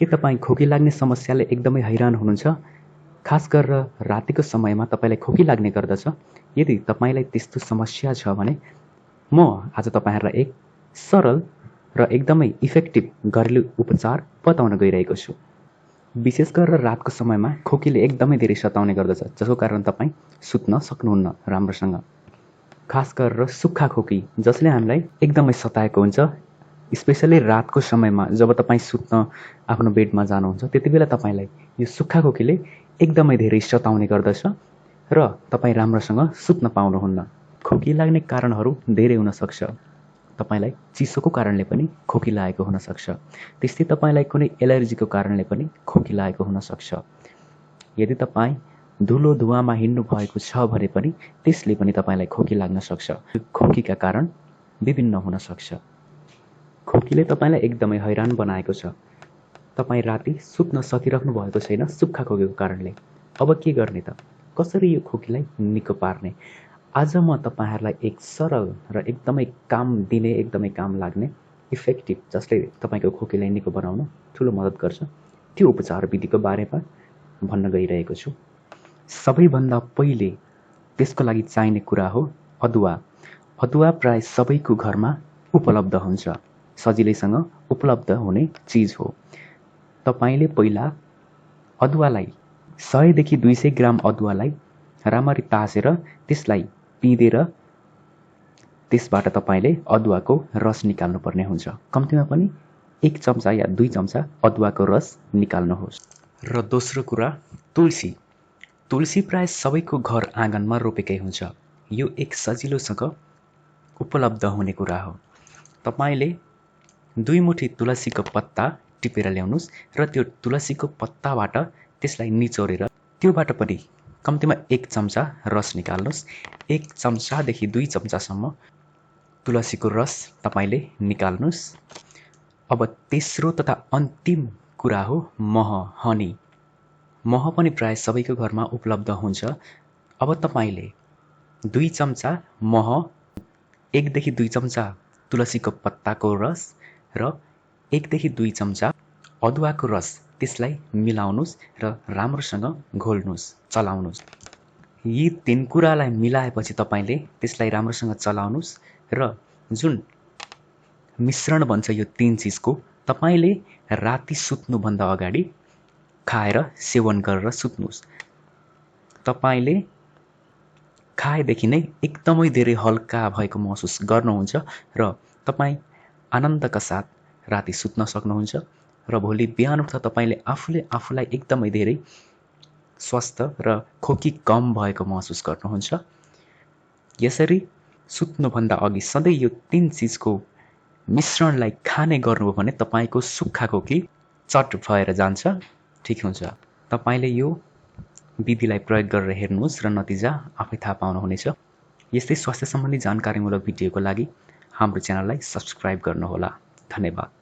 के तपाईँ खोकी लाग्ने समस्याले एकदमै हैरान हुनुहुन्छ? खास गरेर रातिको समयमा तपाईँलाई खोकी लाग्ने गर्दछ? यदि तपाईँलाई त्यस्तो समस्या छ भने म आज तपाईँहरूलाई एक सरल र एकदमै इफेक्टिभ घरेलु उपचार बताउन गइरहेको छु। विशेष गरेर रातको समयमा खोकीले एकदमै धेरै सताउने गर्दछ, जसको कारण तपाईँ सुत्न सक्नुहुन्न राम्रोसँग। खास गरेर सुक्खा खोकी जसले हामीलाई एकदमै सताएको हुन्छ, स्पेसली रातको समयमा जब तपाईँ सुत्न आफ्नो बेडमा जानुहुन्छ, त्यतिबेला तपाईँलाई यो सुक्खा खोकीले एकदमै धेरै सताउने गर्दछ र तपाईँ राम्रोसँग सुत्न पाउनुहुन्न। खोकी लाग्ने कारणहरू धेरै हुन सक्छ। तपाईलाई चिसोको कारणले पनि खोकी लागेको हुन सक्छ। त्यस्तै तपाईलाई कुनै एलर्जीको कारणले पनि खोकी लागेको हुन सक्छ। यदि तपाईँ धुलो धुवामा हिँड्नु भएको छ भने पनि त्यसले पनि तपाईलाई खोकी लाग्न सक्छ। खोकीका कारण विभिन्न हुन सक्छ। खोकीले तपाईलाई एकदमै हैरान बनाएको छ। तपाईँ राति सुत्न सकिराख्नु भएको छैन सुक्खा खोकीको कारणले। अब के गर्ने त? कसरी यो खोकीलाई निको पार्ने? आज म तपाईहरुलाई एक सरल र एकदमै काम दिने, एकदमै काम लाग्ने, इफेक्टिभ, जसले तपाईको खोकीलाई निको बनाउन ठूलो मद्दत गर्छ, त्यो उपचार विधिको बारेमा भन्न गइरहेको छु। सबैभन्दा पहिले त्यसको लागि चाहिने कुरा हो अदुवा। अदुवा प्राय सबैको घरमा उपलब्ध हुन्छ, सजिलैसँग उपलब्ध हुने चीज हो। तपाईले पहिला अदुवालाई 100 देखि 200 ग्राम अदुवालाई राम्ररी तासेर त्यसलाई पिँधेर त्यसबाट तपाईले अदुवाको रस निकाल्नु पर्ने हुन्छ। कम्तीमा पनि 1 चम्चा या 2 चम्चा अदुवाको रस निकाल्नुहोस्। र दोस्रो कुरा, तुलसी। तुलसी प्राय सबैको घर आँगनमा रोपेकै हुन्छ। यो एक सजिलोसँग उपलब्ध हुने कुरा हो। तपाईले 2 मुठी तुलसीको पत्ता टिपेर ल्याउनुस् र त्यो तुलसीको पत्ताबाट त्यसलाई निचोरेर त्योबाट पनि कम्तीमा 1 चम्चा रस निकाल्नुस्। 1 चम्चादेखि 2 चम्चासम्म तुलसीको रस तपाईले निकाल्नुस्। अब तेस्रो तथा अन्तिम कुरा हो मह, हनी। मह पनि प्राय सबैको घरमा उपलब्ध हुन्छ। अब तपाईले 2 चम्चा मह, 1 देखि 2 चम्चा तुलसीको पत्ताको रस र 1 देखि 2 चम्चा अदुवाको रस त्यसलाई मिलाउनुस् र राम्रोसँग घोल्नुस्, चलाउनुस्। यी 3 कुरालाई मिलाएपछि तपाईले त्यसलाई राम्रोसँग चलाउनुस् र जुन मिश्रण बन्छ यो 3 चीजको, तपाईले राति सुत्नुभन्दा अगाडि खाएर सेवन गरेर सुत्नुस्। तपाईले खाएदेखि नै एकदमै धेरै हल्का भएको महसुस गर्नुहुन्छ र तपाईँ आनन्दका साथ राति सुत्न सक्नुहुन्छ र भोलि बिहान उठ्दा तपाईले आफूलाई एकदमै धेरै स्वस्थ र खोकी कम भएको महसुस गर्नुहुन्छ। यसरी सुत्नुभन्दा अघि सधैँ यो 3 चीजको मिश्रणलाई खाने गर्नुभयो भने तपाईको सुक्खा खोकी चट भएर जान्छ, ठीक हुन्छ। तपाईले यो विधिलाई प्रयोग गरेर हेर्नुहोस् र नतिजा आफै थाहा पाउनुहुनेछ। यस्तै स्वास्थ्य सम्बन्धी जानकारीमूलक भिडियोको लागि हाम्रो च्यानललाई सब्स्क्राइब गर्नुहोला। धन्यवाद।